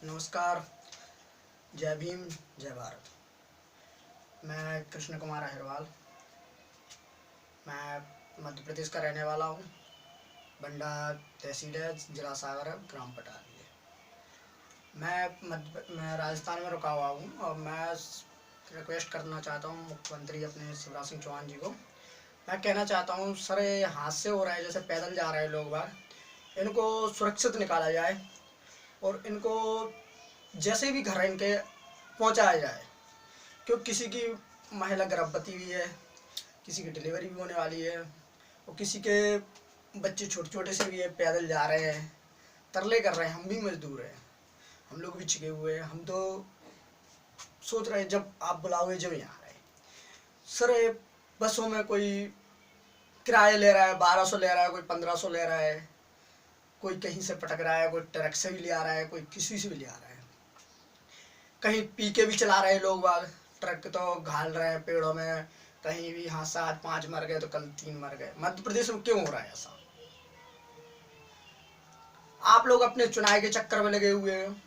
नमस्कार। जय भीम, जय भारत। मैं कृष्ण कुमार अहिरवाल। मैं मध्य प्रदेश का रहने वाला हूँ। बंडा तहसील है, जिला सागर है, ग्राम पटारी है। मैं राजस्थान में रुका हुआ हूँ और मैं रिक्वेस्ट करना चाहता हूँ मुख्यमंत्री अपने शिवराज सिंह चौहान जी को। मैं कहना चाहता हूँ सर, ये हादसे हो रहे हैं, जैसे पैदल जा रहे हैं लोग बाग, इनको सुरक्षित निकाला जाए और इनको जैसे भी घर इनके पहुँचाया जाए। क्योंकि किसी की महिला गर्भवती भी है, किसी की डिलीवरी भी होने वाली है और किसी के बच्चे छोटे छोटे से भी है, पैदल जा रहे हैं, तरले कर रहे हैं। हम भी मजदूर हैं, हम लोग भी छिके हुए हैं। हम तो सोच रहे हैं जब आप बुलाओगे जब यहाँ रहे। सर, ये बसों में कोई किराया ले रहा है, 1200 ले रहा है, कोई 1500 ले रहा है, कोई कहीं से पटक रहा है, कोई ट्रक से भी ले आ रहा है, कोई किसी से भी ले आ रहा है। कहीं पी के भी चला रहे हैं लोग बाग, ट्रक तो घाल रहे हैं पेड़ों में। कहीं भी हादसा, आज 5 मर गए तो कल 3 मर गए। मध्य प्रदेश में क्यों हो रहा है ऐसा? आप लोग अपने चुनाव के चक्कर में लगे हुए हैं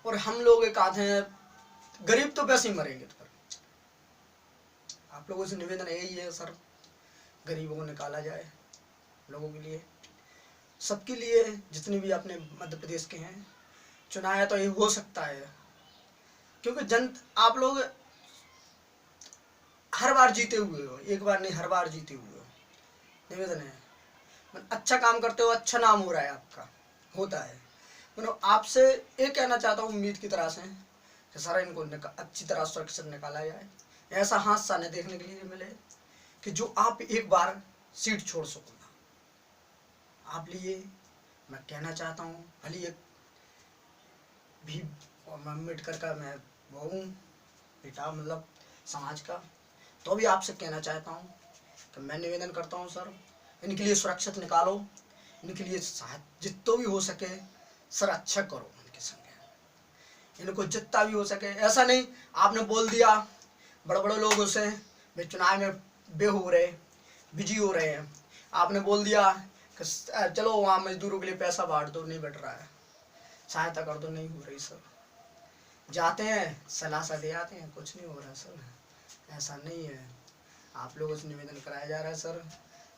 और हम लोग एक आधे गरीब तो वैसे ही मरेंगे। तो आप लोगों से निवेदन यही है सर, गरीबों को निकाला जाए। लोगों के लिए, सबके लिए, जितने भी अपने मध्य प्रदेश के हैं। चुनाव तो ये हो सकता है क्योंकि आप लोग हर बार जीते हुए हो, एक बार नहीं हर बार जीते हुए हो। निवेदन है, अच्छा काम करते हो, अच्छा नाम हो रहा है आपका, होता है। मतलब आपसे ये कहना चाहता हूँ उम्मीद की तरह से कि सर इनको अच्छी तरह सुरक्षित निकाला जाए। ऐसा हादसा न देखने के लिए मिले कि जो आप एक बार सीट छोड़ सको ना। आप लिए मैं कहना चाहता हूँ, भले एक भी अम्बेडकर का मैं वो हूँ बेटा, मतलब समाज का, तो भी आपसे कहना चाहता हूँ कि मैं निवेदन करता हूँ सर, इनके लिए सुरक्षित निकालो। इनके लिए जितना भी हो सके सर अच्छा करो इनके संगे। इनको जितना भी हो सके, ऐसा नहीं आपने बोल दिया बड़े बड़े लोगों से वे चुनाव में बे हो रहे, बिजी हो रहे हैं। आपने बोल दिया कि चलो वहाँ मजदूरों के लिए पैसा बांट दो, नहीं बट रहा है, सहायता कर दो, नहीं हो रही सर। जाते हैं सलाह सा दे आते हैं, कुछ नहीं हो रहा सर। ऐसा नहीं है। आप लोगों से निवेदन कराया जा रहा है सर,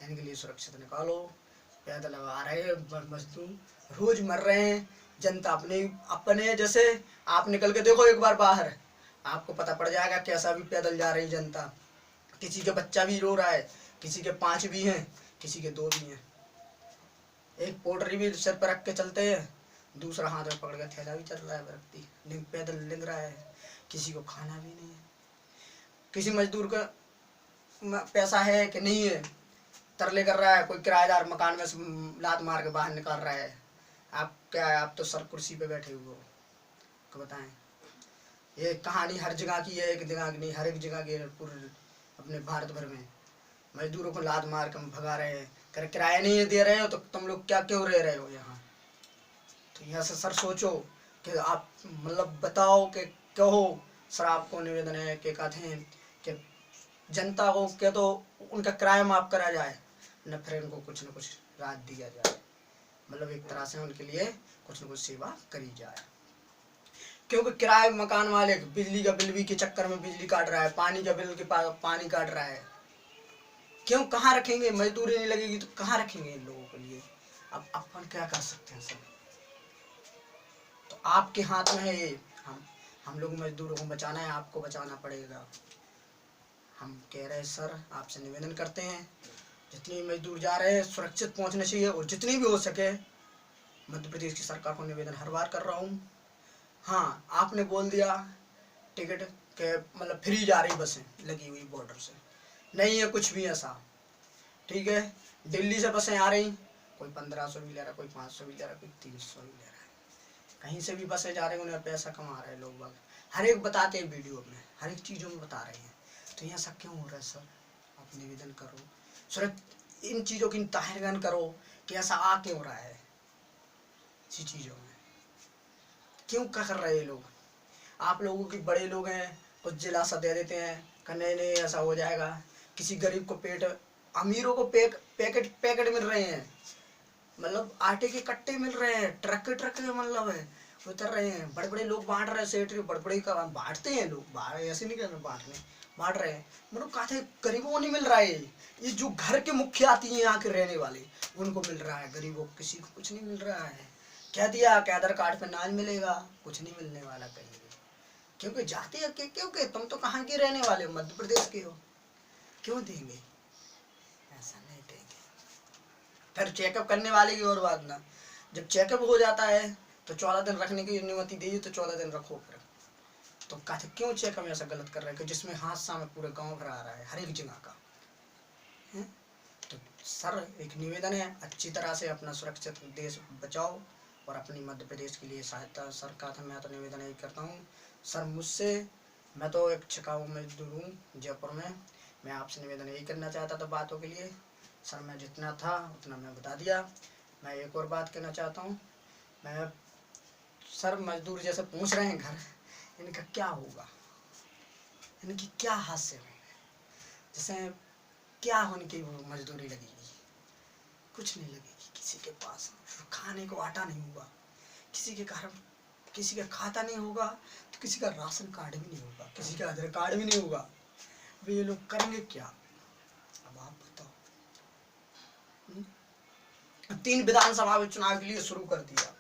इनके लिए सुरक्षित निकालो। पैदल आ रहे हैं मजदूर, रोज मर रहे हैं। जनता अपने अपने जैसे आप निकल के देखो एक बार बाहर, आपको पता पड़ जाएगा कैसा भी पैदल जा रही जनता। किसी के बच्चा भी रो रहा है, किसी के 5 भी हैं, किसी के 2 भी हैं। एक पोटरी भी सिर पर रख के चलते हैं, दूसरा हाथ में पकड़ के थैला भी चल रहा है व्यक्ति, पैदल लिंग रहा है। किसी को खाना भी नहीं है। किसी मजदूर का पैसा है कि नहीं है, तरले कर रहा है। कोई किराएदार मकान में से लात मार के बाहर निकाल रहा है। आप क्या है, आप तो सर कुर्सी पे बैठे हुए हो, तो बताएं। ये कहानी हर जगह की है, एक जगह की नहीं, हर एक जगह की है। पूरे अपने भारत भर में मजदूरों को लात मार कर भगा रहे हैं। कर किराया नहीं दे रहे हो तो तुम लोग क्या क्यों रह रहे हो यहाँ? तो यहाँ से सर सोचो कि आप मतलब बताओ कि कहो। सर आपको निवेदन है कि कहते हैं कि जनता को क्या तो उनका किराया माफ करा जाए, न फिर इनको कुछ न कुछ राहत दिया जाए। मतलब एक तरह से उनके लिए कुछ न कुछ सेवा करी जाए। क्योंकि किराए मकान मालिक बिजली का बिल भी के चक्कर में बिजली काट रहा है, पानी का बिल के पानी काट रहा है। क्यों, कहाँ रखेंगे? मजदूरी नहीं लगेगी तो कहाँ रखेंगे इन लोगों के लिए? अब अपन क्या कर सकते हैं सर? तो आपके हाथ में है ये। हम लोग मजदूरों को बचाना है, आपको बचाना पड़ेगा। हम कह रहे हैं सर, आपसे निवेदन करते हैं जितने मजदूर जा रहे हैं सुरक्षित पहुंचने चाहिए और जितनी भी हो सके। मध्य प्रदेश की सरकार को निवेदन हर बार कर रहा हूँ। हाँ, आपने बोल दिया टिकट के मतलब फ्री जा रही बसें लगी हुई बॉर्डर से, नहीं है कुछ भी ऐसा। ठीक है, दिल्ली से बसें आ रही, कोई 1500 भी ले रहा, कोई 500 भी ले रहा, कोई 300 भी ले रहा है। कहीं से भी बसें जा रही, उन्हें पैसा कमा रहे हैं लोग बाग। हर एक बताते हैं वीडियो में, हर एक चीज़ों में बता रहे हैं। तो यहाँ सब क्यों हो रहा है सर? आप निवेदन करो, सुरक्षित इन चीज़ों की तारीगन करो कि ऐसा आ क्यों रहा है। इसी चीज़ों में क्यों क्या कर रहे हैं लोग? आप लोगों के बड़े लोग हैं, कुछ दिलासा दे देते हैं कि नहीं नहीं ऐसा हो जाएगा। किसी गरीब को पेट, अमीरों को पैकेट पैकेट मिल रहे हैं, मतलब आटे के कट्टे मिल रहे हैं, ट्रक के मतलब है। उतर रहे हैं, बड़े बड़े लोग बांट रहे हैं, सेठ बड़े बड़े का बांटते हैं लोग, ऐसे नहीं कहना बांटने, बांट रहे हैं। मतलब कहा थे गरीबों को नहीं मिल रहा है, ये जो घर के मुखिया आती है यहाँ के रहने वाले उनको मिल रहा है, गरीबों को किसी को कुछ नहीं मिल रहा है। कह दिया कि आधार कार्ड पे अनाज मिलेगा, कुछ नहीं मिलने वाला कहीं भी, क्योंकि जाते हैं क्योंकि तुम तो कहाँ के रहने वाले हो, मध्य प्रदेश के हो, क्यों देंगे, ऐसा नहीं देंगे। फिर चेकअप करने वाले की और बात ना, जब चेकअप हो जाता है तो 14 दिन रखने की अनुमति दी तो 14 दिन रखो फिर। तो कहते क्यों चेकअप ऐसा गलत कर रहे हैं कि जिसमें हादसा में पूरे गांव भर आ रहा है हर एक जगह का है? तो सर एक निवेदन है, अच्छी तरह से अपना सुरक्षित देश बचाओ और अपनी मध्य प्रदेश के लिए सहायता सरकार से मैं तो निवेदन यही करता हूँ सर मुझसे। मैं तो एक छिकाऊ मजदूर हूँ जयपुर में, मैं आपसे निवेदन यही करना चाहता था बातों के लिए सर, मैं जितना था उतना मैं बता दिया। मैं एक और बात कहना चाहता हूँ, मैं सर मजदूर जैसे पूछ रहे हैं घर, इनका क्या होगा, इनकी क्या हादसे होंगे, जैसे क्या होने की वो मजदूरी लगेगी, कुछ नहीं लगेगी, किसी के पास खाने को आटा नहीं होगा, किसी के घर किसी का खाता नहीं होगा, तो किसी का राशन कार्ड भी नहीं होगा, किसी का आधार कार्ड भी नहीं होगा, अब ये लोग करेंगे क्या, अब आप बताओ। 3 विधानसभा में चुनाव के लिए शुरू कर दिया,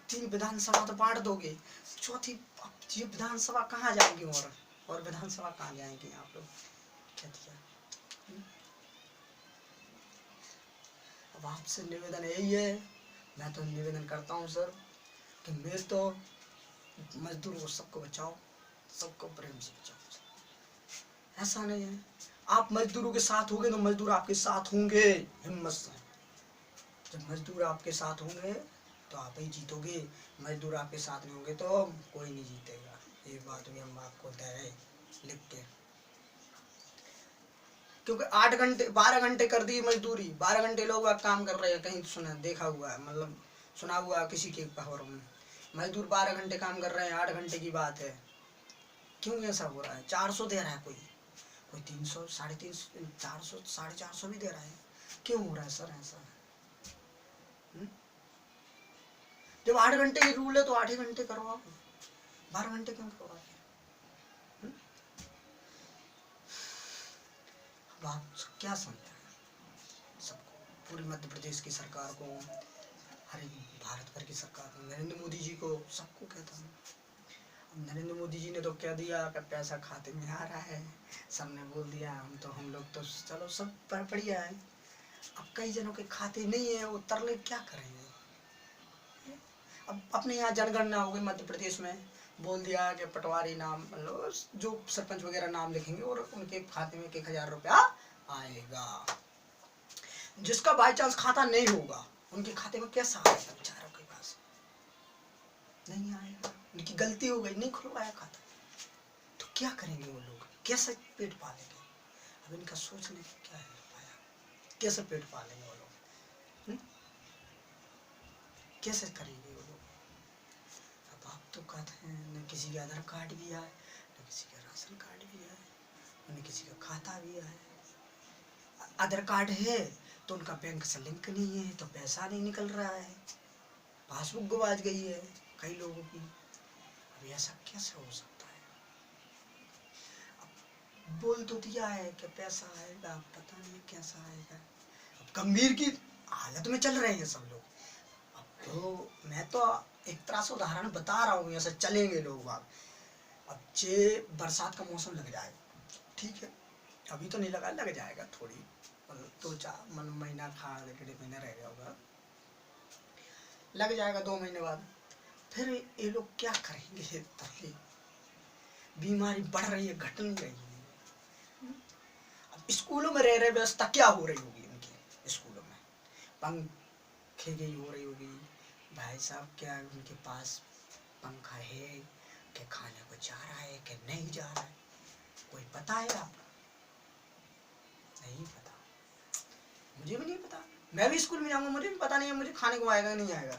3 विधानसभा तो बांट दोगे, चौथी ये विधानसभा कहाँ जाएंगी, और विधानसभा कहाँ जाएंगी आप लोग, क्या दिया। अब आपसे निवेदन यही है, मैं तो निवेदन करता हूँ सर कि मैं तो मजदूर को सबको बचाओ, सबको प्रेम से बचाओ। ऐसा नहीं है आप मजदूरों के साथ होंगे तो मजदूर आपके साथ होंगे, हिम्मत से। जब मजदूर आपके साथ होंगे तो आप ही जीतोगे, मजदूर आपके साथ नहीं होंगे तो कोई नहीं जीतेगा, ये बात भी हम आपको दे रहे लिख के। क्योंकि 8 घंटे 12 घंटे कर दी मजदूरी, 12 घंटे लोग काम कर रहे हैं, कहीं सुना देखा हुआ है, मतलब सुना हुआ किसी की खबर में, मजदूर 12 घंटे काम कर रहे हैं, 8 घंटे की बात है। क्यों ऐसा हो रहा है, 400 दे रहा है कोई 300 350 400 450 भी दे रहा है, क्यों हो रहा है सर ऐसा। जब 8 घंटे की रूल है तो 8 ही घंटे करवाओ, 12 घंटे क्यों करवा रहे। आप क्या समझाएं सबको, पूरी मध्य प्रदेश की सरकार को, हर एक भारत भर की सरकार को, नरेंद्र मोदी जी को, सबको कहता हूँ। नरेंद्र मोदी जी ने तो कह दिया कि पैसा खाते में आ रहा है, सबने बोल दिया, हम लोग तो चलो सब बढ़िया है। अब कई जनों के खाते नहीं है, वो तरले क्या करेंगे। अब अपने यहाँ जनगणना हो गई मध्य प्रदेश में, बोल दिया कि पटवारी नाम मतलब जो सरपंच वगैरह नाम लिखेंगे और उनके खाते में 1000 रुपया आएगा। जिसका बाई चांस खाता नहीं होगा उनके खाते में कैसा आएगा, बेचारों के पास नहीं आएगा, उनकी गलती हो गई, नहीं खुलवाया खाता, तो क्या करेंगे वो लोग, कैसे पेट पालेंगे। अब इनका सोचने का क्या है पाया, कैसे पेट पालेंगे वो लोग, कैसे करेंगे वो लोग। अब आप तो कहते हैं न किसी का आधार कार्ड भी है, न किसी का राशन कार्ड भी है, न किसी का खाता भी है। आधार कार्ड है तो उनका बैंक से लिंक नहीं है, तो पैसा नहीं निकल रहा है, पासबुक गवाच गई है कई लोगों की। अब ऐसा कैसे हो सकता है। अब बोल तो दिया है कि पैसा आएगा, पता नहीं कैसा आएगा। अब गंभीर की हालत में चल रहे हैं सब लोग। अब तो मैं तो एक तरह से उदाहरण बता रहा हूँ, ऐसे चलेंगे लोग बाग। अब जे बरसात का मौसम लग जाए, ठीक है, अभी तो नहीं लगा, लग जाएगा थोड़ी, मतलब 2-4 महीना खा 1.5 महीना रह गया होगा, लग जाएगा 2 महीने बाद। फिर ये लोग क्या करेंगे, तकलीफ बीमारी बढ़ रही है, घट नहीं रही है। अब स्कूलों में रह रहे व्यवस्था क्या हो रही होगी उनकी, स्कूलों में पंखे की हो रही होगी, भाई साहब क्या उनके पास पंखा है कि खाने को जा रहा है कि नहीं जा रहा है, कोई पता है आपको, नहीं पता, मुझे भी नहीं पता। मैं भी स्कूल में जाऊंगा, मुझे भी पता नहीं है मुझे खाने को आएगा नहीं आएगा,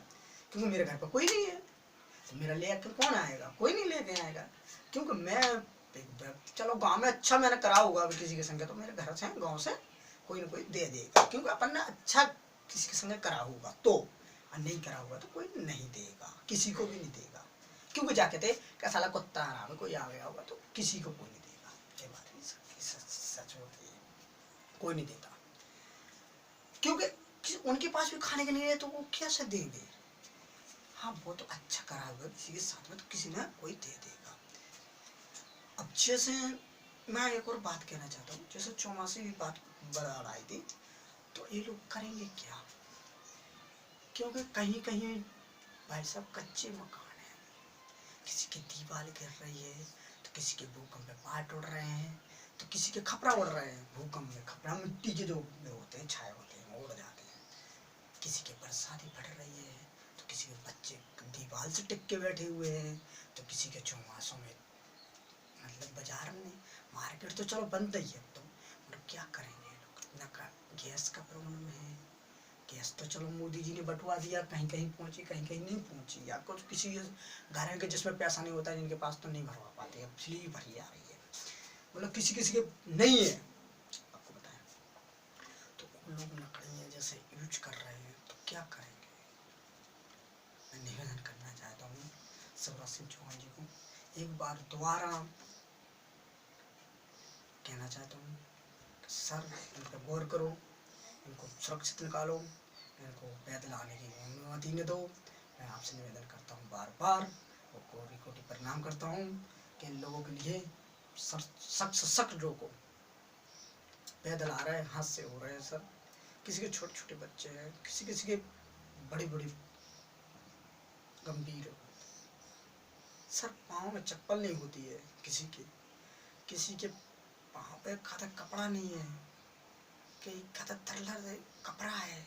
क्योंकि मेरे घर पर कोई नहीं है, तो मेरा लेकर कौन आएगा, कोई नहीं लेके आएगा। क्योंकि मैं चलो गांव में अच्छा मैंने करा होगा अभी किसी के संग, तो मेरे घर से गांव से कोई ना कोई दे देगा, क्योंकि अपन ने अच्छा किसी के संग करा होगा, तो नहीं करा होगा तो कोई नहीं देगा, किसी को भी नहीं देगा। क्योंकि जाके थे क्या साला कुत्ता आराम कोई आ गया होगा तो किसी को कोई नहीं देगा, ये बात नहीं सच होती है, कोई नहीं देता, क्योंकि उनके पास भी खाने के नहीं है तो वो कैसे देंगे। हाँ वो तो अच्छा करा होगा किसी के साथ में तो किसी ने कोई दे देगा। अब जैसे मैं एक और बात कहना चाहता हूँ, जैसे चौमासी की बात बढ़ा आई थी, तो ये लोग करेंगे क्या, क्योंकि कहीं कहीं भाई साहब कच्चे मकान है, किसी की दीवार गिर रही है तो किसी के भूकंप में पार्ट उड़ रहे हैं, तो किसी के खपरा उड़ रहे हैं, भूकंप में खपरा मिट्टी के जो होते हैं छाए होते हैं वो उड़ जाते हैं, किसी के बरसाती पड़ रही है तो किसी के बच्चे दीवार से टिक के बैठे हुए हैं, तो किसी के चौमासों में मतलब बाजार में मार्केट तो चलो बंद ही है, तो मतलब क्या करेंगे लोग, ना गैस का प्रॉब्लम है, गैस तो चलो मोदी जी ने बंटवा दिया, कहीं कहीं पहुंची कहीं कहीं नहीं पहुंची, या कुछ किसी घर है कि जिसमें पैसा नहीं होता जिनके पास तो नहीं भरवा पाते, अब फ्री भरी आ रही है, मतलब किसी किसी के नहीं है आपको बताया, तो लोग लकड़ियाँ जैसे यूज कर रहे हैं तो क्या करेंगे। मैं निवेदन करना चाहता हूँ शिवराज सिंह चौहान जी को, एक बार दोबारा कहना चाहता हूँ सर इन पर गौर करो, इनको सुरक्षित निकालो, इनको पैदल आने की अनुमति न दो। मैं आपसे निवेदन करता हूँ बार बार और कोटि कोटि प्रणाम करता हूँ कि इन लोगों के लिए सख्त से सख्त रोको, पैदल आ रहे हैं हाथ से हो रहे हैं सर, किसी के छोटे छोटे बच्चे हैं, किसी किसी के बड़ी बड़ी गंभीर सर पाँव में चप्पल नहीं होती है, किसी के पाँव पे खाता कपड़ा नहीं है, कहीं खाता थरलर कपड़ा है,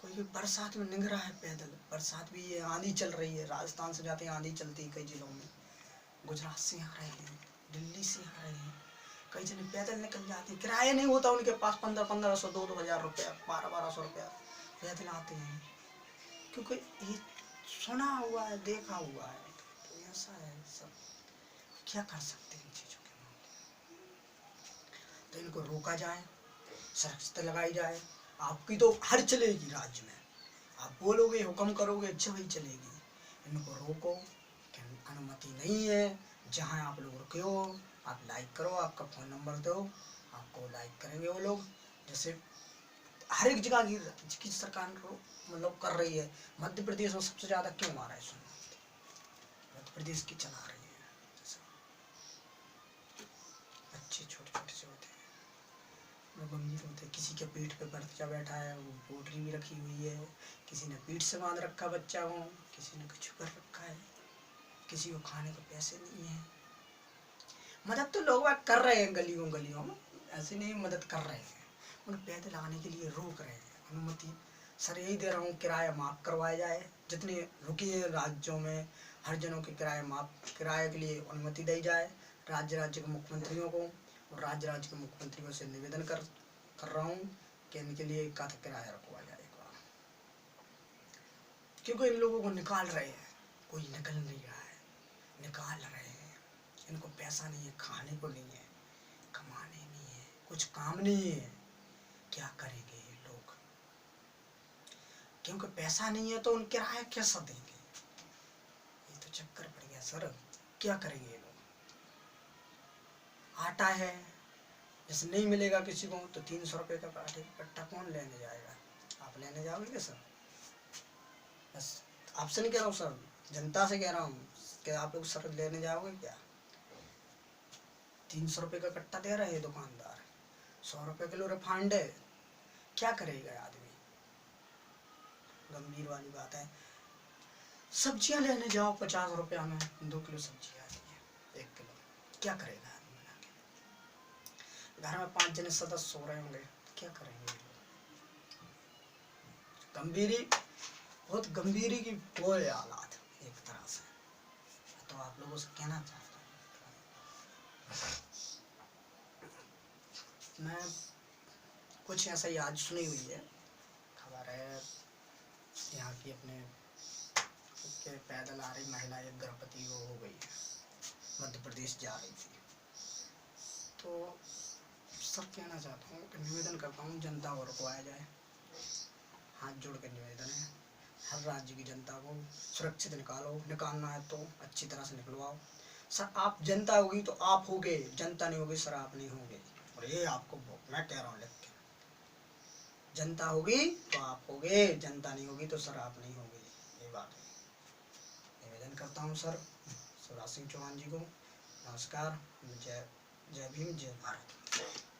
कोई भी बरसात में निंग रहा है पैदल, बरसात भी है, आंधी चल रही है, राजस्थान से जाते हैं आंधी चलती है कई जिलों में, गुजरात से आ रहे हैं, दिल्ली से आ रहे हैं, कई जने पैदल निकल जाते हैं, किराया नहीं होता उनके पास 1500 2-2 हज़ार रुपया 1200 रुपया पैदल आते हैं, क्योंकि ये सुना हुआ है देखा हुआ है, तो ऐसा है सब, क्या कर सकते हैं इन चीज़ों के मामले, तो इनको रोका जाए, सख्त लगाई जाए, आपकी तो हर चलेगी राज्य में, आप बोलोगे हुक्म करोगे जब ही चलेगी, इनको रोको, अनुमति नहीं है, जहाँ आप लोग रुके हो आप लाइक करो, आपका फ़ोन नंबर दो, आपको लाइक करेंगे वो लोग, जैसे हर एक जगह की सरकार मतलब कर रही है, मध्य प्रदेश में सबसे ज़्यादा क्यों आ रहा है सुनो, मध्य प्रदेश की चला रही है, बच्चे छोटे छोटे से होते हैं, गंभीर होते हैं, किसी के पीठ पे बच्चा बैठा है, वो पोटली भी रखी हुई है, किसी ने पीठ से बांध रखा बच्चा को, किसी ने कुछ कर रखा है, किसी को खाने को पैसे नहीं है, मदद तो लोग कर रहे हैं गलियों गलियों में, ऐसे नहीं मदद कर रहे हैं, उन्हें पैदल आने के लिए रोक रहे हैं, अनुमति सर यही दे रहा हूँ किराया माफ़ करवाया जाए, जितने रुके राज्यों में हर जनों के किराए के लिए अनुमति दी जाए, राज्य के मुख्यमंत्रियों को और राज्य के मुख्यमंत्रियों से निवेदन कर रहा हूँ कि इनके लिए एक आधा किराया रखवाया जाए एक बार, क्योंकि इन लोगों को निकाल रहे हैं, कोई निकल नहीं रहा है, निकाल रहे हैं, इनको पैसा नहीं है, खाने को नहीं है, कमाने नहीं है, कुछ काम नहीं है, क्या करेंगे ये लोग, क्योंकि पैसा नहीं है तो उन किराया कैसा देंगे, ये तो चक्कर पड़ गया सर, क्या करेंगे ये लोग। आटा है जैसे नहीं मिलेगा किसी को तो 300 रुपये का आटे का कट्टा कौन लेने जाएगा, आप लेने जाओगे क्या सर, बस आपसे नहीं कह रहा हूँ सर, जनता से कह रहा हूँ कि आप लोग सर लेने जाओगे क्या, 300 रुपये का कट्टा दे रहे हैं दुकानदार, 100 रुपये किलो रिफाइंड है, क्या करेगा आदमी, गंभीर वाली बात है। सब्जियां लेने जाओ 50 रुपया में 2 किलो सब्जी आती है, 1 किलो, क्या करेगा आदमी बना के, घर में 5 जने सदस्य सो रहे होंगे, क्या करेंगे, गंभीरी बहुत गंभीरी की वो है हालात एक तरह से, तो आप लोगों से कहना चाहता हूँ मैं, कुछ ऐसा ही आज सुनी हुई है खबर है, यहाँ की अपने के पैदल आ रही महिला एक गर्भवती वो हो गई है, मध्य प्रदेश जा रही थी, तो सब कहना चाहता हूँ कि निवेदन करता हूँ जनता को रुकवाया जाए, हाथ जोड़ कर निवेदन है, हर राज्य की जनता को सुरक्षित निकालना है तो अच्छी तरह से निकलवाओ सर। आप जनता होगी तो आप होगे, जनता नहीं होगी सर आप नहीं होगे। और ये आपको मैं कह रहा हूँ लिख के, जनता होगी तो आप होगे, जनता नहीं होगी तो सर आप नहीं होगे, ये बात है। निवेदन करता हूँ सर शिवराज सिंह चौहान जी को। नमस्कार। जय जय भीम, जय भारत।